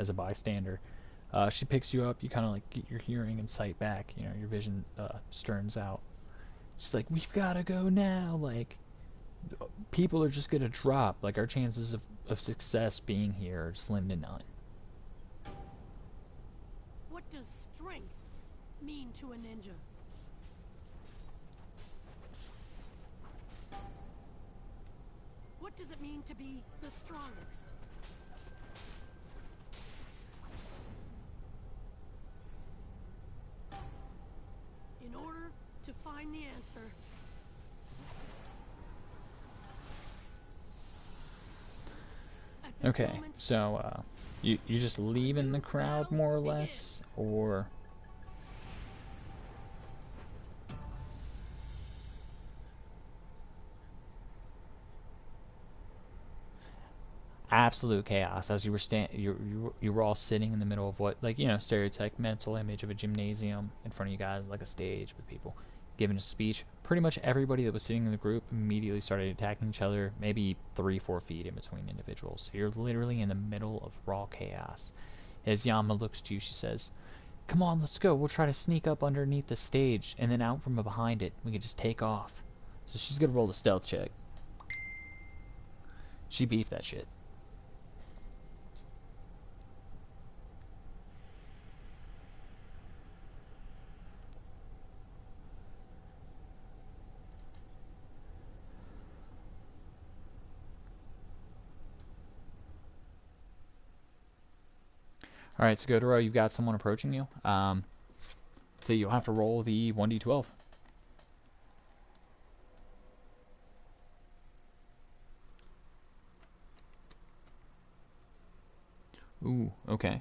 as a bystander. She picks you up. You kind of like get your hearing and sight back. You know, your vision sterns out. She's like, "We've got to go now." Like, people are just gonna drop. Like, our chances of success being here are slim to none. What does strength mean to a ninja? What does it mean to be the strongest? In order to find the answer, at this Okay, moment, so you just leaving the crowd more or less, or absolute chaos as you were you were all sitting in the middle of what, like, you know, stereotype mental image of a gymnasium in front of you guys, like a stage with people giving a speech. Pretty much everybody that was sitting in the group immediately started attacking each other, maybe 3-4 feet in between individuals. So you're literally in the middle of raw chaos. As Yama looks to you, she says, "Come on, let's go. We'll try to sneak up underneath the stage, and then out from behind it we can just take off." So she's gonna roll the stealth check. She beefed that shit. Alright, so Godoro, you've got someone approaching you. So you'll have to roll the 1d12. Ooh, okay.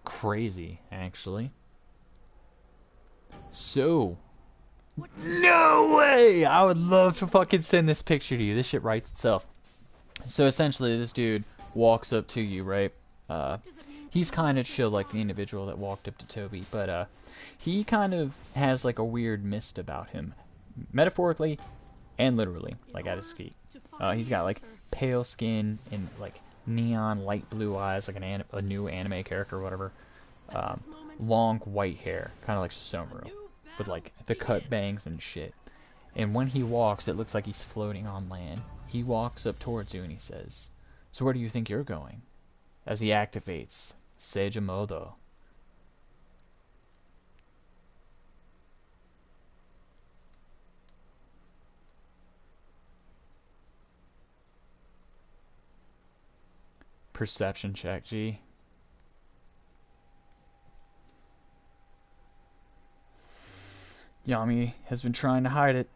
Crazy, actually. So, no way! I would love to fucking send this picture to you. This shit writes itself. So essentially, this dude walks up to you, right? Uh, he's kind of chill like the individual that walked up to Toby, but he kind of has like a weird mist about him, metaphorically and literally, like at his feet. He's got like pale skin and like neon light blue eyes, like a new anime character or whatever. Um, Long white hair, kind of like Somaru, with like the cut bangs and shit. And when he walks, it looks like he's floating on land. He walks up towards you and he says, "So where do you think you're going?" As he activates Seija Modo. Perception check, G. Yami has been trying to hide it,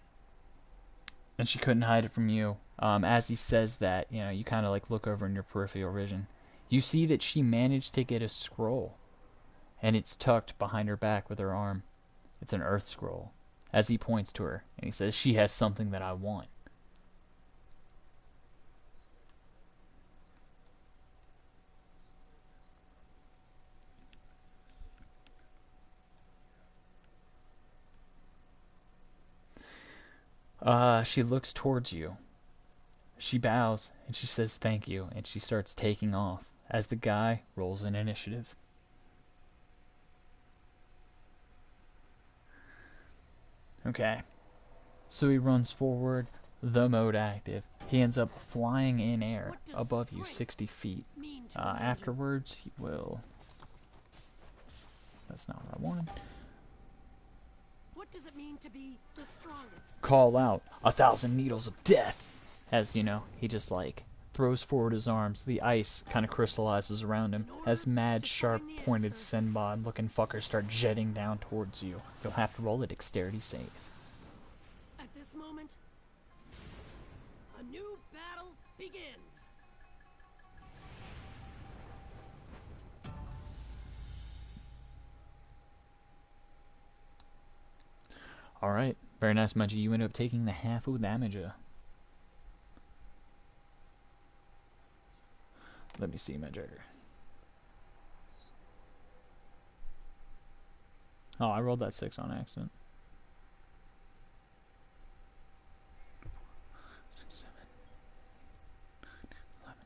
and she couldn't hide it from you. As he says that, you know, you kind of like look over in your peripheral vision. You see that she managed to get a scroll, and it's tucked behind her back with her arm. It's an earth scroll. As he points to her, and he says, "She has something that I want." She looks towards you. She bows, and she says thank you, and she starts taking off as the guy rolls an initiative. Okay, so he runs forward, the mode active. He ends up flying in air above you 60 feet. Afterwards, he will... That's not what I wanted. what does it mean to be the strongest? Call out 1,000 needles of death. As, you know, he just like throws forward his arms. The ice kind of crystallizes around him as mad, sharp pointed Senbon looking fuckers start jetting down towards you. You'll have to roll a dexterity save. At this moment, a new battle begins. Alright, very nice, Munchie. You end up taking the half of the damage. Let me see, Magic. Oh, I rolled that 6 on accident. 6, 7, 9, 11.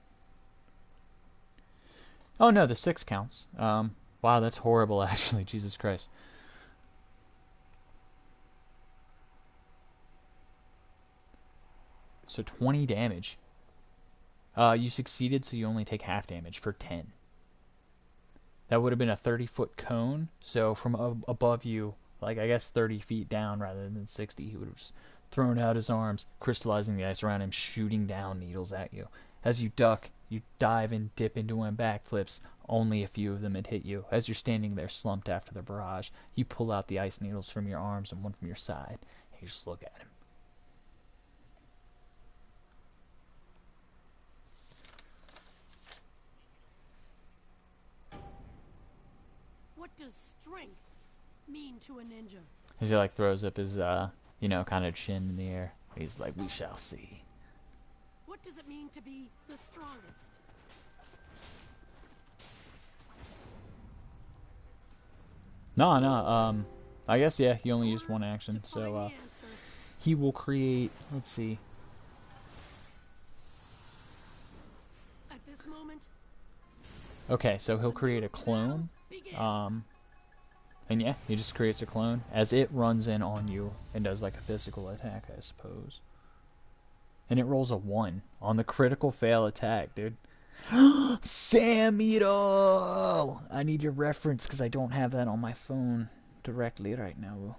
Oh no, the 6 counts. Wow, that's horrible actually. Jesus Christ. So 20 damage. You succeeded, so you only take half damage for 10. That would have been a 30-foot cone, so from above you, like I guess 30 feet down rather than 60, he would have just thrown out his arms, crystallizing the ice around him, shooting down needles at you. As you duck, you dive and dip into one backflips. Only a few of them had hit you. As you're standing there slumped after the barrage, you pull out the ice needles from your arms and one from your side, and you just look at him. What does strength mean to a ninja? As he like throws up his kind of chin in the air. He's like, "We shall see." What does it mean to be the strongest? No. I guess yeah. He only used one action, so he will create. Let's see. At this moment, Okay, so he'll create a clone. And yeah, he just creates a clone as it runs in on you and does like a physical attack, I suppose. And it rolls a 1 on the critical fail attack, dude. Samito! I need your reference because I don't have that on my phone directly right now.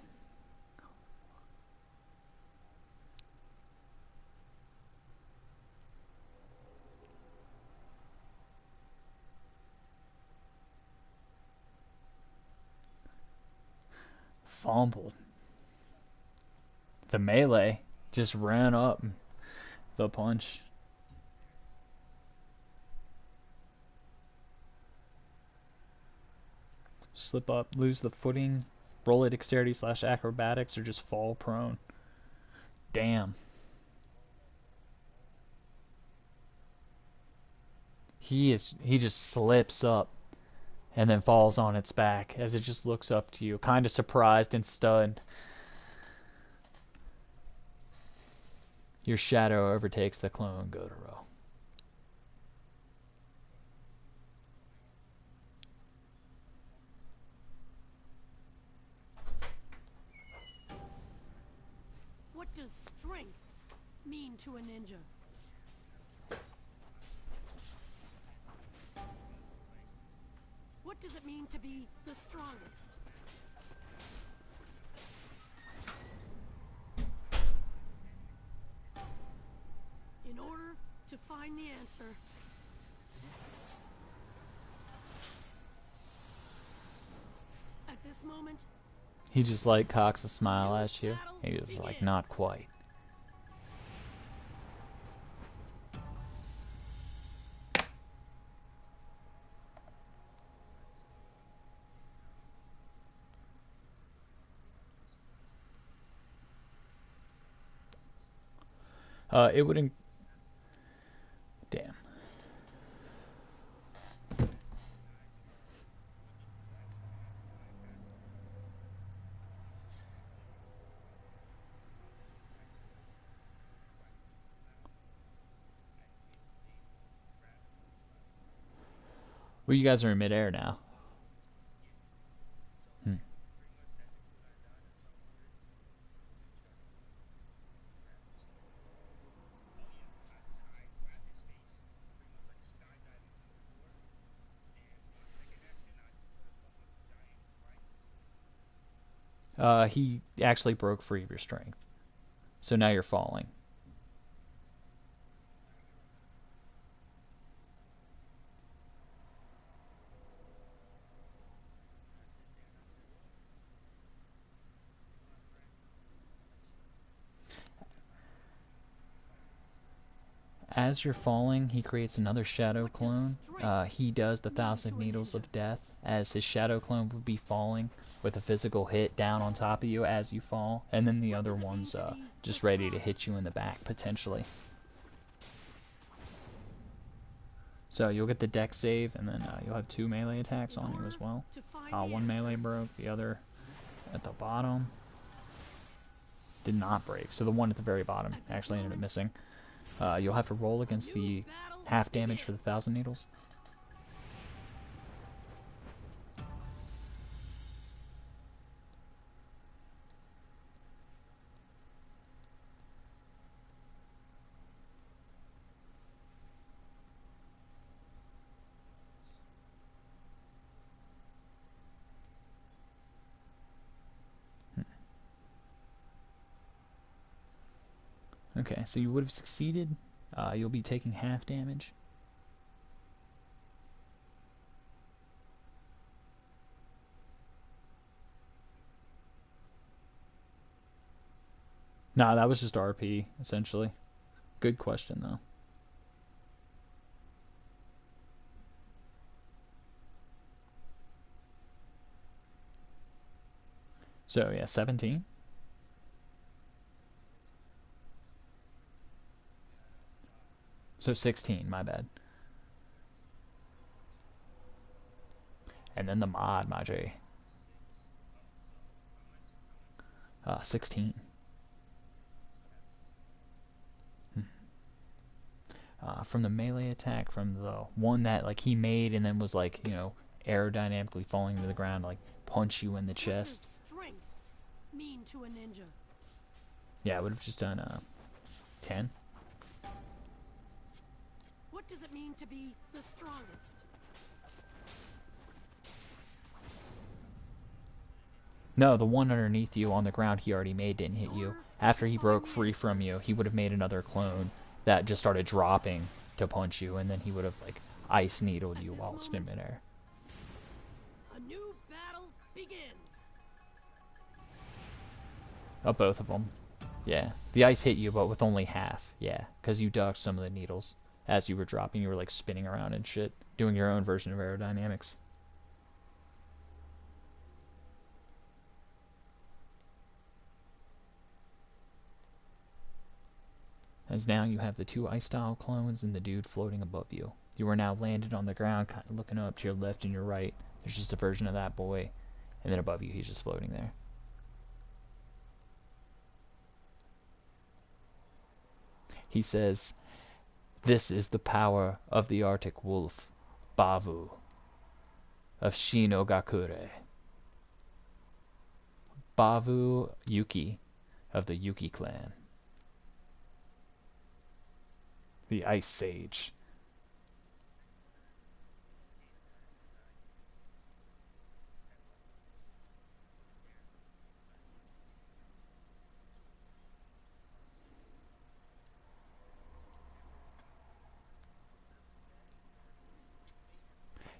Fumbled. The melee just ran up the punch. Slip up, lose the footing, roll a dexterity / acrobatics, or just fall prone. Damn. He just slips up and then falls on its back as it just looks up to you, kind of surprised and stunned. Your shadow overtakes the clone Gotaro. what does strength mean to a ninja? What does it mean to be the strongest? In order to find the answer, at this moment, He just like cocks a smile at you. He was like, not quite. It wouldn't. Damn. Well, you guys are in midair now. He actually broke free of your strength. So now you're falling. As you're falling, he creates another shadow clone. He does the 1,000 Needles of Death, as his shadow clone would be falling with a physical hit down on top of you as you fall, and then the other one's just ready to hit you in the back, potentially. So you'll get the dex save, and then you'll have 2 melee attacks on you as well. One melee broke, the other at the bottom did not break, so the one at the very bottom actually ended up missing. You'll have to roll against the half damage for the 1,000 Needles. Okay, so you would have succeeded. You'll be taking half damage. Nah, that was just RP, essentially. Good question, though. So, yeah, 17. So 16, my bad. And then the mod, my J. 16. From the melee attack, from the one that like he made and then was like, you know, aerodynamically falling to the ground, like punch you in the chest. What does strength mean to a ninja? Yeah, I would have just done 10. What does it mean to be the strongest? No, the one underneath you on the ground he already made didn't hit you. After he broke free from you, he would have made another clone that just started dropping to punch you, and then he would have like ice needled you while it's in midair. A new battle begins. Oh, both of them. Yeah, the ice hit you, but with only half. Yeah, because you ducked some of the needles as you were dropping. You were like spinning around and shit, doing your own version of aerodynamics. As now you have the two ice-style clones and the dude floating above you. You are now landed on the ground, kind of looking up to your left and your right. There's just a version of that boy, and then above you he's just floating there. He says, "This is the power of the Arctic wolf, Bavu, of Shinogakure. Bavu Yuki, of the Yuki clan. The Ice Sage."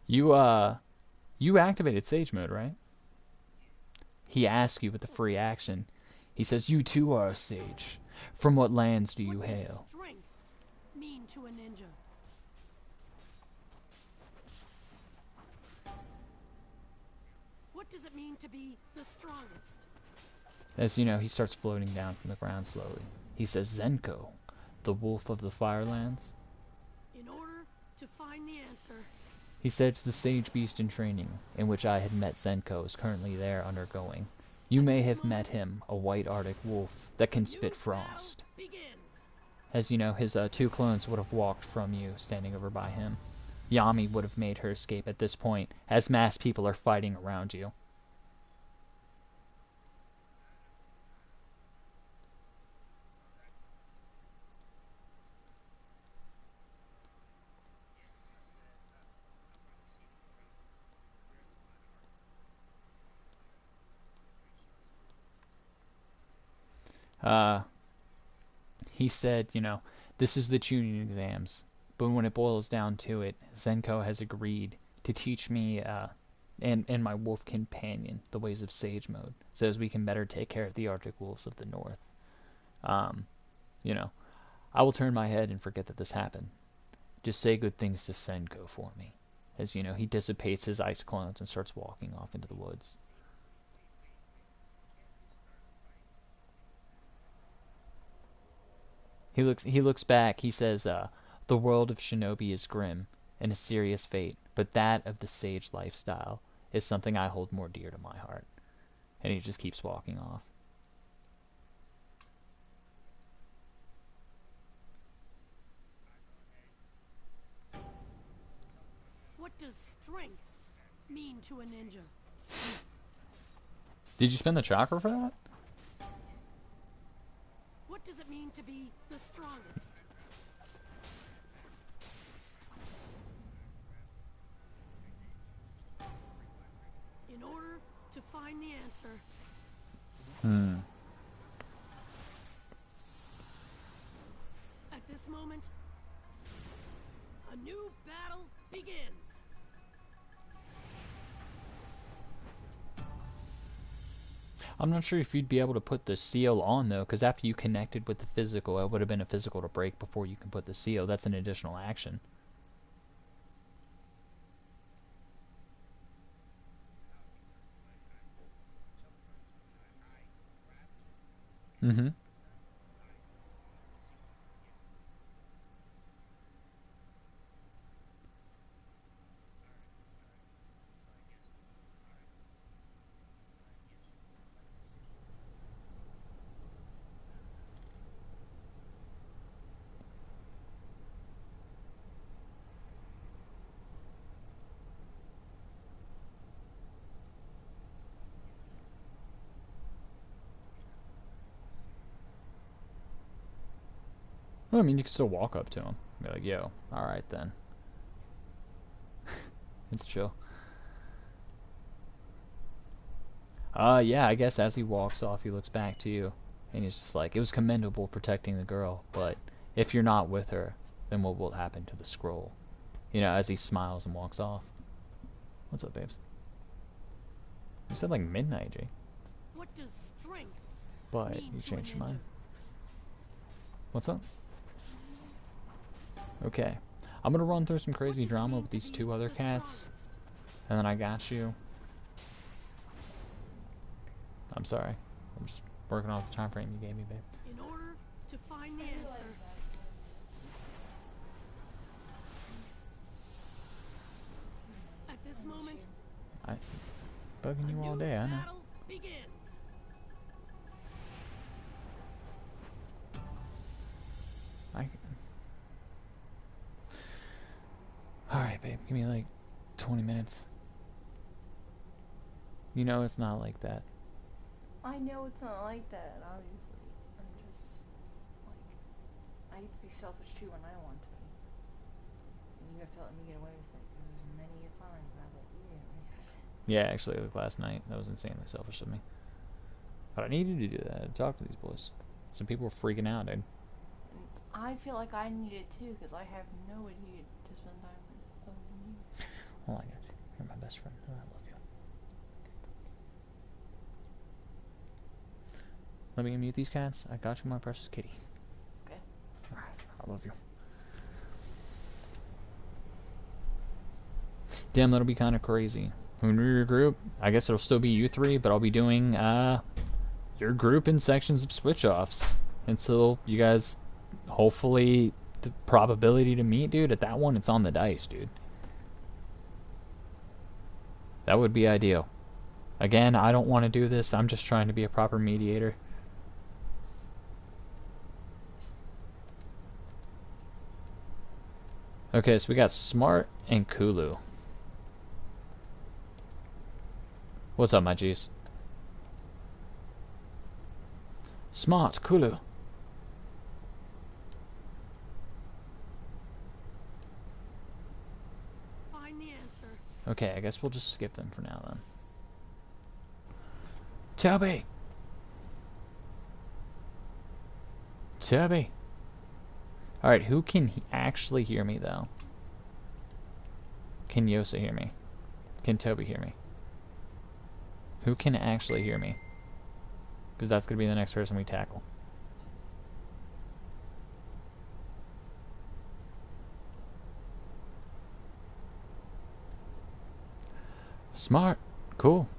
You activated Sage Mode, right? He asks you with the free action. He says, "You too are a sage. From what lands do you What does hail?" strength mean to a ninja? What does it mean to be the strongest? As you know, he starts floating down from the ground slowly. He says, "Zenko, the wolf of the Firelands." In order to find the answer, He says the sage beast in training, in which I had met Zenko, is currently there undergoing. You may have met him, a white Arctic wolf that can spit frost. begins. As you know, his two clones would have walked from you, standing over by him. Yami would have made her escape at this point, as mass people are fighting around you. He said, you know, this is the Chunin exams, but when it boils down to it, Zenko has agreed to teach me and my wolf companion the ways of Sage Mode, so as we can better take care of the Arctic wolves of the north. You know, I will turn my head and forget that this happened. Just say good things to Senko for me. As you know, he dissipates his ice clones and starts walking off into the woods. He looks back. He says, "The world of shinobi is grim and a serious fate, but that of the sage lifestyle is something I hold more dear to my heart." And he just keeps walking off. What does strength mean to a ninja? Did you spend the chakra for that? What does it mean to be the strongest? In order to find the answer, Hmm. this moment, a new battle begins. I'm not sure if you'd be able to put the seal on though, because after you connected with the physical, it would have been a physical to break before you can put the seal. That's an additional action. Mm-hmm. Well, I mean, you can still walk up to him. Be like, yo, alright then. It's chill. Yeah, I guess as he walks off, he looks back to you. And he's just like, it was commendable protecting the girl, but if you're not with her, then what will happen to the scroll? You know, as he smiles and walks off. What's up, babes? You said like midnight, Jay. What does strength But mean you to changed a your ninja? mind. What's up? Okay. I'm gonna run through some What crazy does it drama mean with to these be two other the cats. strongest? And then I got you. I'm sorry. I'm just working off the time frame you gave me, babe. In order to find the answer, at this moment, I bugging a you all new day, I know. battle begins. Alright, babe, give me like 20 minutes. You know it's not like that. I know it's not like that, obviously. I'm just, like, I get to be selfish too when I want to be. And you have to let me get away with it, because there's many a times I let you get away with it. Yeah, actually, like last night, that was insanely selfish of me. But I needed to do that, to talk to these boys. Some people were freaking out, dude. And I feel like I need it too, because I have nobody to spend time with other than you. Well, I got you. You're my best friend, and I love you. Let me unmute these cats. I got you, my precious kitty. Okay. Alright, I love you. Damn, that'll be kind of crazy. When we regroup, I guess it'll still be you three, but I'll be doing, your group in sections of switch-offs. Until you guys, hopefully, the probability to meet, dude, at that one, it's on the dice, dude. That would be ideal. Again, I don't want to do this. I'm just trying to be a proper mediator. Okay, so we got Smart and Kulu. What's up, my G's? Smart, Kulu. Find the answer. Okay, I guess we'll just skip them for now then. Toby! Toby! Alright, who can actually hear me though? Can Yosa hear me? Can Toby hear me? Who can actually hear me? Because that's going to be the next person we tackle. Smart. Cool.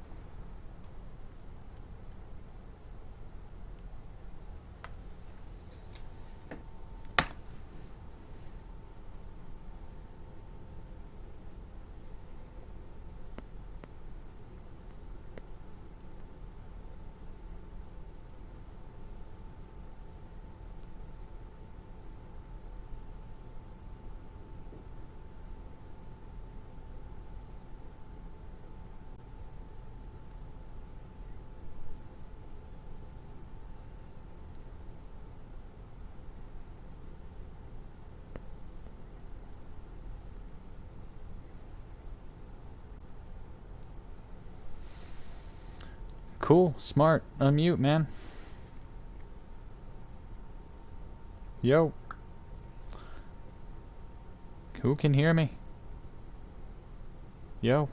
Cool. Smart. Unmute, man. Yo. Who can hear me? Yo.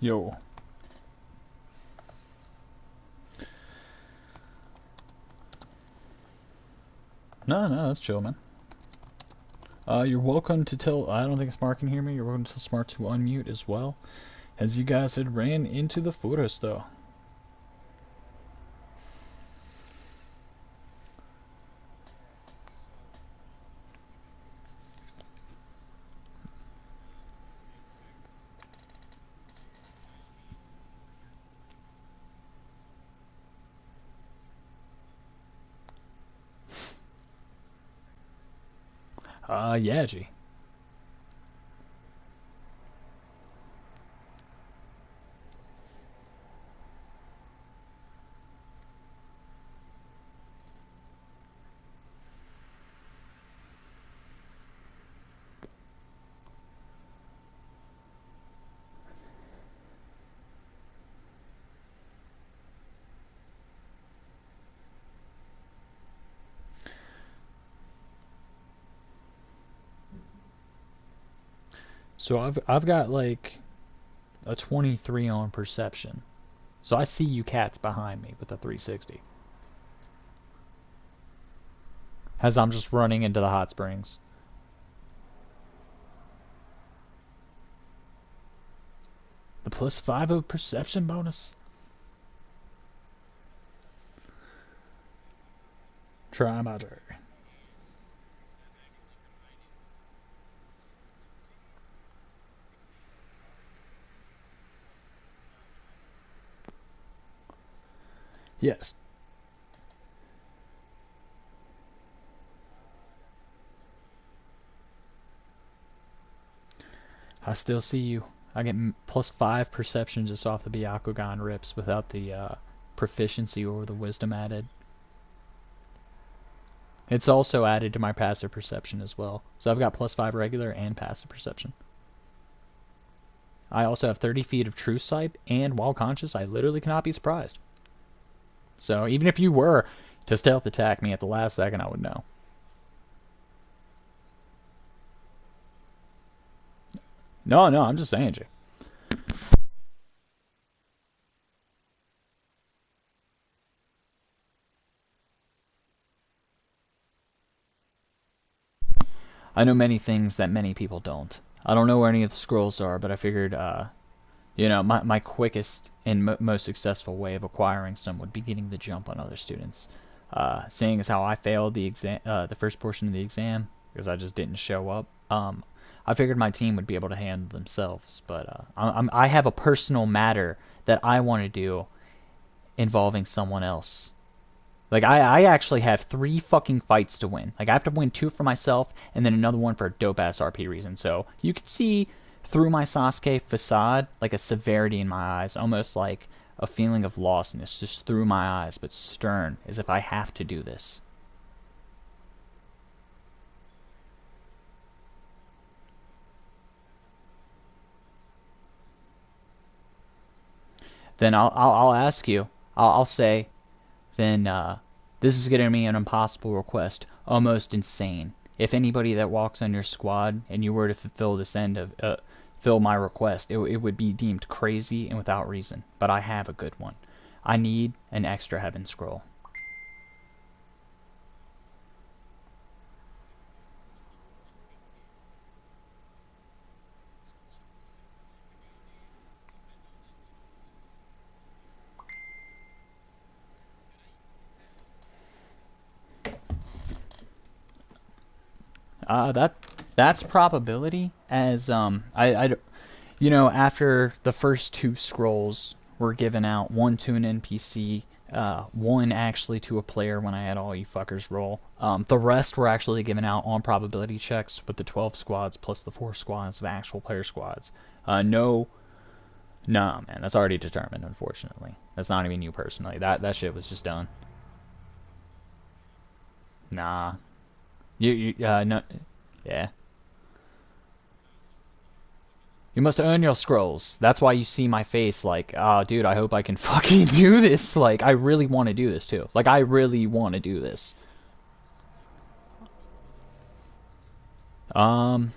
Yo. No, that's chill, man. You're welcome to tell. I don't think Smart can hear me. You're welcome to tell Smart to unmute as well. As you guys had ran into the forest, though. Yeah, G. So I've got like a 23 on perception. So I see you cats behind me with the 360. As I'm just running into the hot springs. The +5 of perception bonus. Try my turn. Yes. I still see you. I get +5 perception just off the Byakugan rips without the proficiency or the wisdom added. It's also added to my passive perception as well. So I've got +5 regular and passive perception. I also have 30 feet of true sight, and while conscious, I literally cannot be surprised. So even if you were to stealth attack me at the last second, I would know. No, I'm just saying, Jay. I know many things that many people don't. I don't know where any of the scrolls are, but I figured, you know, my quickest and most successful way of acquiring some would be getting the jump on other students. Seeing as how I failed the exam, the first portion of the exam, because I just didn't show up. I figured my team would be able to handle themselves, but I have a personal matter that I want to do involving someone else. Like, I actually have 3 fucking fights to win. Like, I have to win 2 for myself, and then another one for a dope-ass RP reason. So, you can see through my Sasuke facade, like a severity in my eyes, almost like a feeling of lostness just through my eyes, but stern, as if I have to do this. Then I'll ask you, I'll say, then this is getting me an impossible request, almost insane. If anybody that walks on your squad and you were to fulfill this end of fill my request, it would be deemed crazy and without reason. But I have a good one. I need an extra heaven scroll. That's probability as you know, after the first 2 scrolls were given out, one to an NPC, one actually to a player when I had all you fuckers roll. The rest were actually given out on probability checks with the 12 squads plus the 4 squads of actual player squads. No, nah, man, that's already determined. Unfortunately, that's not even you personally. That shit was just done. Nah, no, yeah. You must earn your scrolls. That's why you see my face like, oh, dude, I hope I can fucking do this. Like, I really want to do this, too. Like, I really want to do this. Um,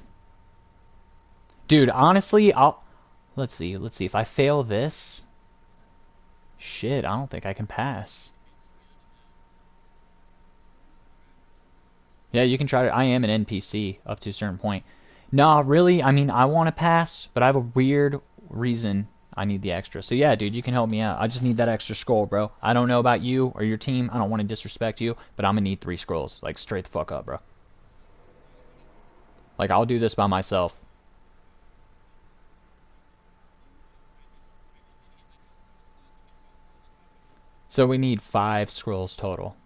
dude, honestly, I'll... Let's see. Let's see. If I fail this... Shit, I don't think I can pass. Yeah, you can try to... I am an NPC up to a certain point. Nah, really, I mean, I want to pass, but I have a weird reason I need the extra. So yeah, dude, you can help me out. I just need that extra scroll, bro. I don't know about you or your team. I don't want to disrespect you, but I'm gonna need 3 scrolls. Like, straight the fuck up, bro. Like, I'll do this by myself. So we need 5 scrolls total.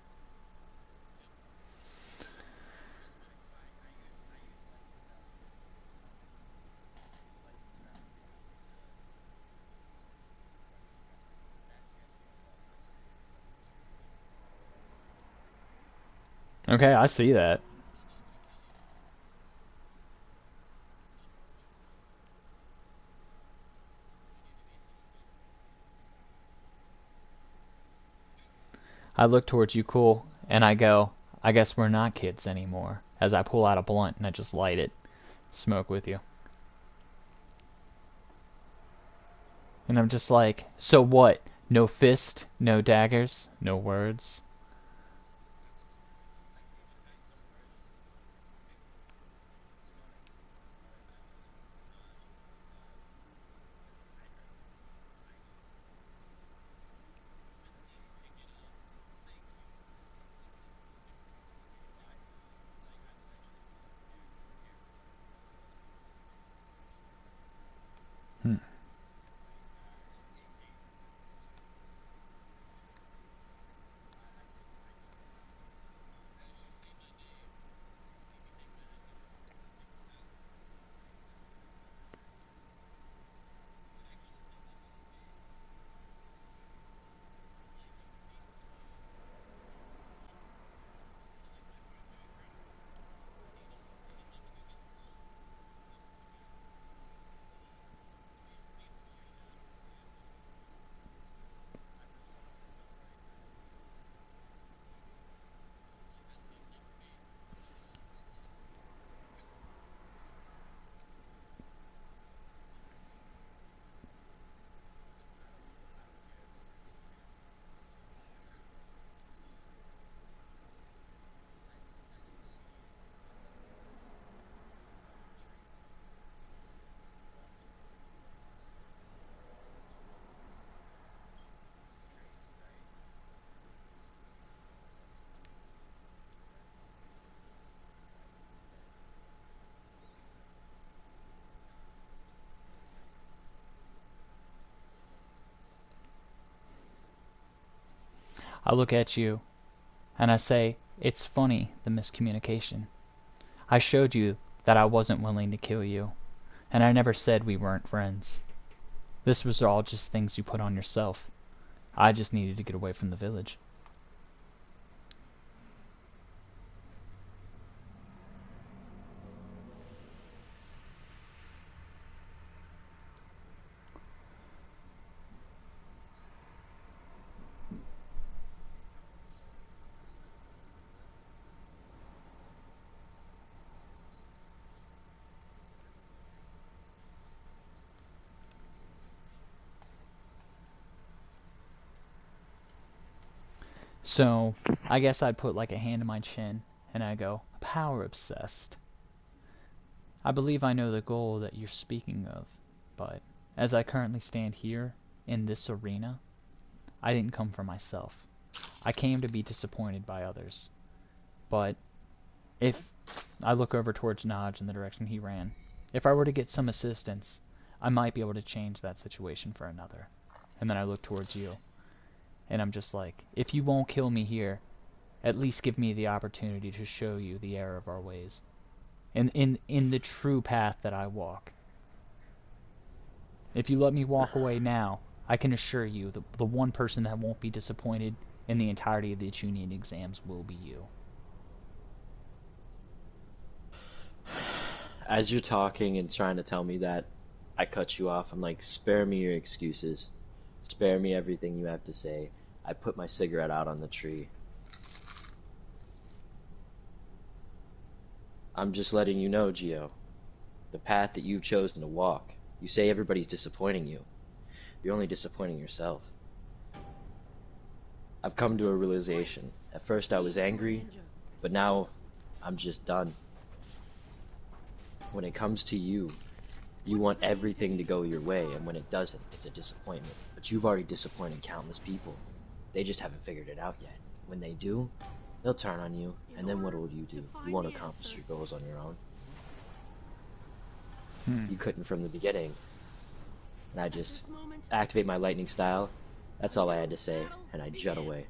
Okay, I see that. I look towards you, cool, and I go, I guess we're not kids anymore. As I pull out a blunt and I just light it. Smoke with you. And I'm just like, so what? No fist, no daggers, no words. Hmm. I look at you, and I say, it's funny, the miscommunication. I showed you that I wasn't willing to kill you, and I never said we weren't friends. This was all just things you put on yourself. I just needed to get away from the village. So, I guess I'd put like a hand in my chin, and I go, power obsessed. I believe I know the goal that you're speaking of, but as I currently stand here, in this arena, I didn't come for myself. I came to be disappointed by others. But, if I look over towards Naj in the direction he ran, if I were to get some assistance, I might be able to change that situation for another. And then I look towards you. And I'm just like, if you won't kill me here, at least give me the opportunity to show you the error of our ways. And in the true path that I walk. If you let me walk away now, I can assure you the one person that won't be disappointed in the entirety of the Chunin exams will be you. As you're talking and trying to tell me that, I cut you off. I'm like, spare me your excuses. Spare me everything you have to say. I put my cigarette out on the tree. I'm just letting you know, Gio, the path that you've chosen to walk. You say everybody's disappointing you. You're only disappointing yourself. I've come to a realization. At first I was angry, but now I'm just done. When it comes to you, you want everything to go your way, and when it doesn't, it's a disappointment. But you've already disappointed countless people. They just haven't figured it out yet. When they do, they'll turn on you, and then what will you do? You won't accomplish your goals on your own. You couldn't from the beginning. And I just activate my lightning style. That's all I had to say, and I jut away.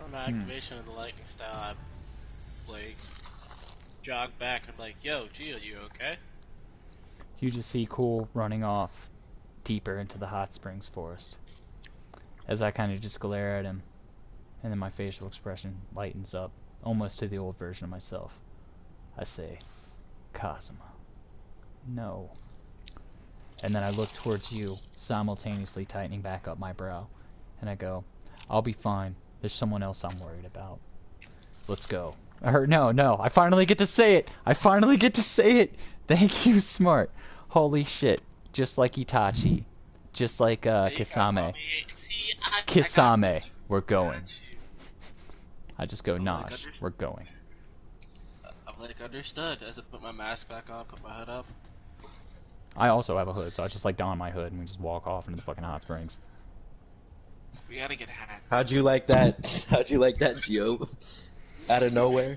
On my activation of the lightning style, I like jog back and I'm like, yo, Gio, you okay? You just see Cool running off deeper into the hot springs forest. As I kind of just glare at him, and then my facial expression lightens up, almost to the old version of myself. I say, Kazuma, no. And then I look towards you, simultaneously tightening back up my brow, and I go, I'll be fine. There's someone else I'm worried about. Let's go. Or no, I finally get to say it! I finally get to say it! Thank you, Smart. Holy shit. Just like Itachi. Just like Kisame. Kisame, we're going. I just go, Nosh, we're going. I'm like, understood. As I put my mask back on, put my hood up. I also have a hood, so I just like don my hood and we just walk off into the fucking hot springs. We gotta get hats. How'd you like that? How'd you like that, Gio? Out of nowhere?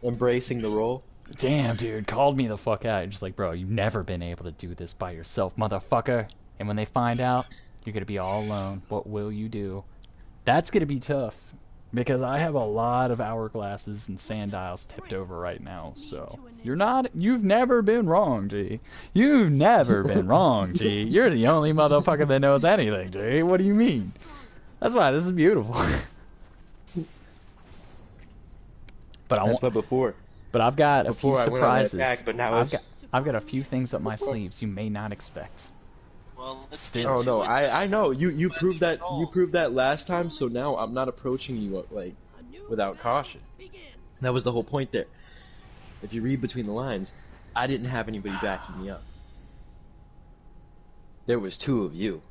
Embracing the role? Damn, dude, called me the fuck out. Just like, bro, you've never been able to do this by yourself, motherfucker. And when they find out, you're gonna be all alone. What will you do? That's gonna be tough. Because I have a lot of hourglasses and sundials tipped over right now, so... You've never been wrong, G. You've never been wrong, G. You're the only motherfucker that knows anything, G. What do you mean? That's why this is beautiful. But I've got a few surprises. I've got a few things up my sleeves you may not expect. Well, Oh no, I know. You proved that last time, so now I'm not approaching you like without caution. That was the whole point there. If you read between the lines, I didn't have anybody backing me up. There was two of you.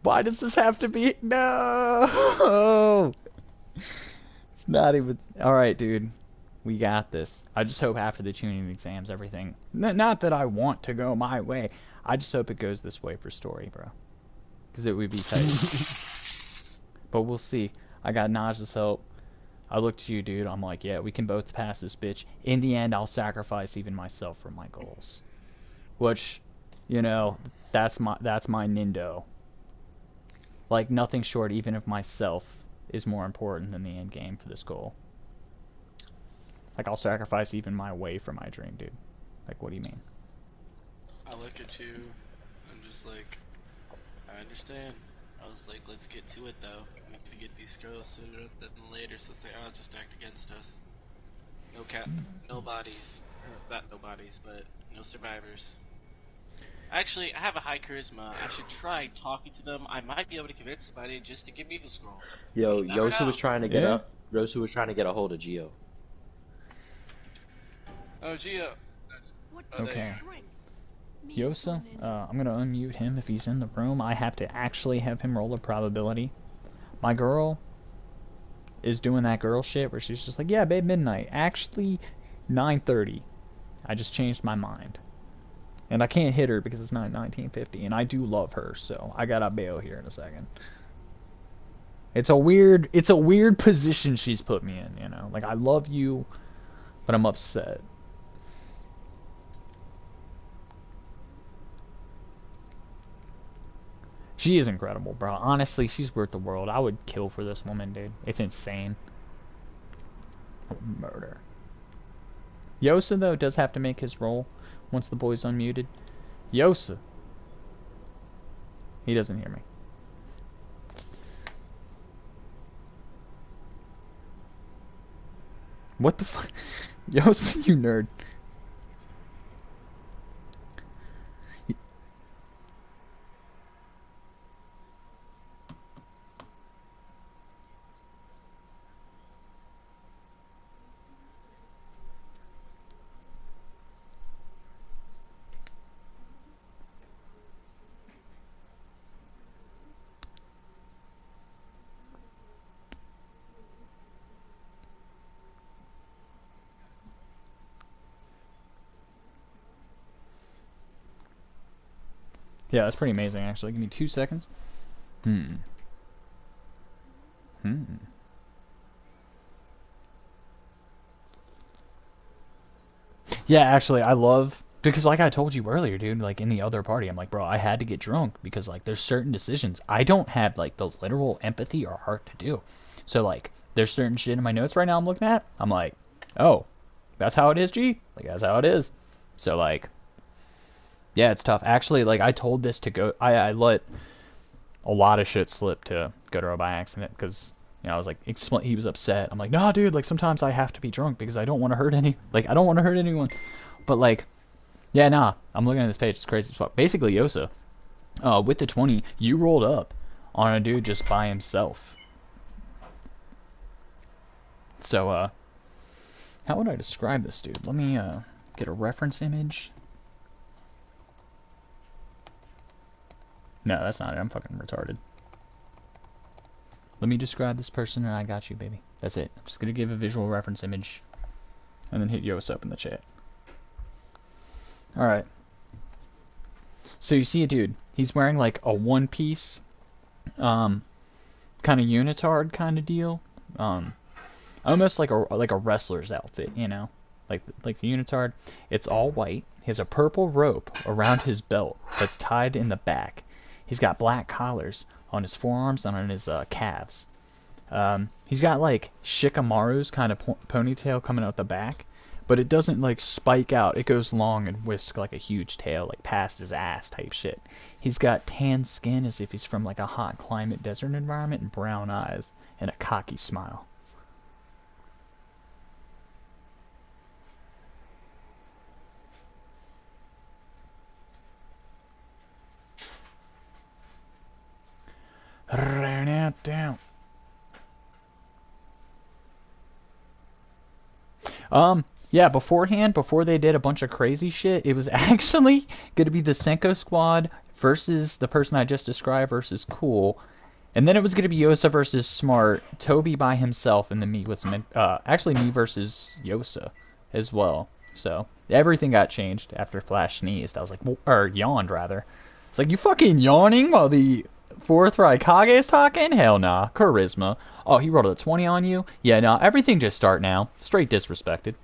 Why does this have to be? No! It's not even... Alright, dude. We got this. I just hope after the tuning exams, everything... Not that I want to go my way. I just hope it goes this way for story, bro. Because it would be tight. But we'll see. I got Naj's help. I look to you, dude. I'm like, yeah, we can both pass this bitch. In the end, I'll sacrifice even myself for my goals. Which, you know, that's my Nindo. like nothing short even of myself is more important than the end game for this goal. Like I'll sacrifice even my way for my dream, dude. Like what do you mean? I look at you, I'm just like, I understand. I was like, let's get to it though. We need to get these girls sooner than later since they all just act against us. No bodies. Or not no bodies, but no survivors. Actually, I have a high charisma. I should try talking to them. I might be able to convince somebody just to give me the scroll. Yo, Never Yosu know. was trying to get Yeah. a Yosu was trying to get a hold of Gio. Oh, Gio. What Oh, does there you Okay. are. strength mean to Yosa, a ninja? I'm gonna unmute him if he's in the room. I have to actually have him roll a probability. My girl is doing that girl shit where she's just like, yeah, babe, midnight. Actually, 9:30. I just changed my mind. And I can't hit her because it's not 1950, and I do love her, so I gotta bail here in a second. It's a weird position she's put me in, you know? Like, I love you, but I'm upset. She is incredible, bro. Honestly, she's worth the world. I would kill for this woman, dude. It's insane. Murder. Yosa, though, does have to make his roll once the boy's unmuted. Yosa. He doesn't hear me. What the fuck? Yosa, you nerd. Yeah, that's pretty amazing, actually. Give me 2 seconds. Hmm. Yeah, actually, I love because like I told you earlier, dude, like in the other party, I'm like, bro, I had to get drunk because like there's certain decisions I don't have like the literal empathy or heart to do. So like there's certain shit in my notes right now I'm looking at. I'm like, oh, that's how it is, G. Like that's how it is. So like, yeah, it's tough. Actually, like I told this to go. I let a lot of shit slip to Gotaro by accident because I was like, he was upset. I'm like, nah, dude. Like sometimes I have to be drunk because I don't want to hurt I don't want to hurt anyone. But like, yeah, nah. I'm looking at this page. It's crazy as fuck. Basically, Yosa, with the 20, you rolled up on a dude just by himself. So, how would I describe this dude? Let me get a reference image. No, that's not it. I'm fucking retarded. Let me describe this person and I got you, baby. That's it. I'm just gonna give a visual reference image and then hit Yosa up in the chat. Alright. So you see a dude. He's wearing like a one-piece, kind of unitard kind of deal. Almost like a wrestler's outfit, you know? Like the unitard. It's all white. He has a purple rope around his belt that's tied in the back. He's got black collars on his forearms and on his calves. He's got like Shikamaru's kind of ponytail coming out the back, but it doesn't like spike out. It goes long and whisk like a huge tail, like past his ass type shit. He's got tan skin as if he's from like a hot climate desert environment and brown eyes and a cocky smile. Down. Yeah, beforehand, before they did a bunch of crazy shit, it was actually going to be the Senko squad versus the person I just described versus Cool. And then it was going to be Yosa versus Smart, Toby by himself, and then me with some, actually me versus Yosa as well. So, everything got changed after Flash sneezed. I was like, or yawned rather. It's like, you fucking yawning while the fourth Raikage is talking? Hell nah. Charisma. Oh, he rolled a 20 on you? Yeah, nah, everything just start now. Straight disrespected.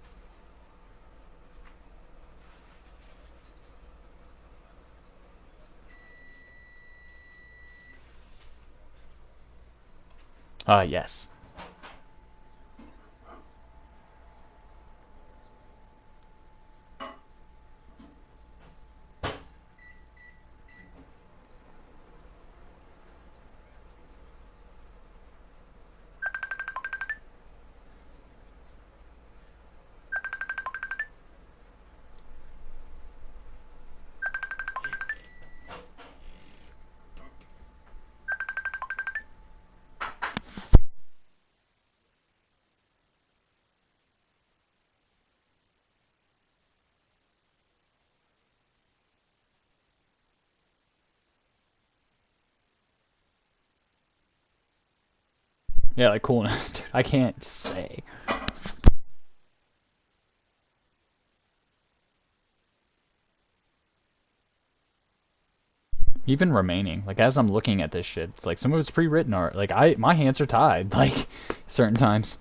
Yes. Yeah, like coolness, dude. I can't just say. Even remaining, like as I'm looking at this shit, it's like some of it's pre-written art. Like my hands are tied, like certain times.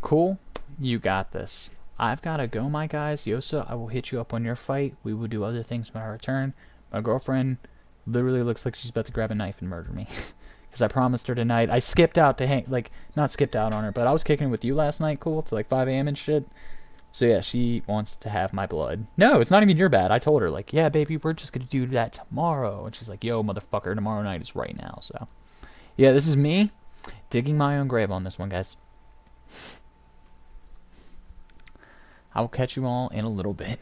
Cool, you got this. I've gotta go, my guys. Yosa, I will hit you up on your fight. We will do other things when I return. My girlfriend literally looks like she's about to grab a knife and murder me. Because I promised her tonight. I skipped out to hang, like, not skipped out on her, but I was kicking with you last night, cool, to like 5 a.m. and shit. So yeah, she wants to have my blood. No, it's not even your bad. I told her, like, yeah, baby, we're just gonna do that tomorrow. And she's like, yo, motherfucker, tomorrow night is right now. So, yeah, this is me digging my own grave on this one, guys. I will catch you all in a little bit.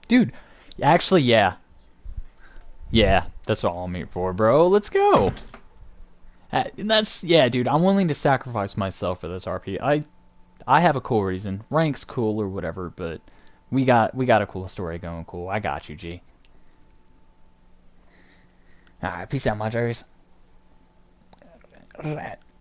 Dude, actually, yeah. Yeah, that's all I'm here for, bro. Let's go. That's, yeah, dude, I'm willing to sacrifice myself for this RP. I have a cool reason. Rank's cool or whatever, but we got a cool story going. Cool. I got you, G. All right, peace out, my Jerry's.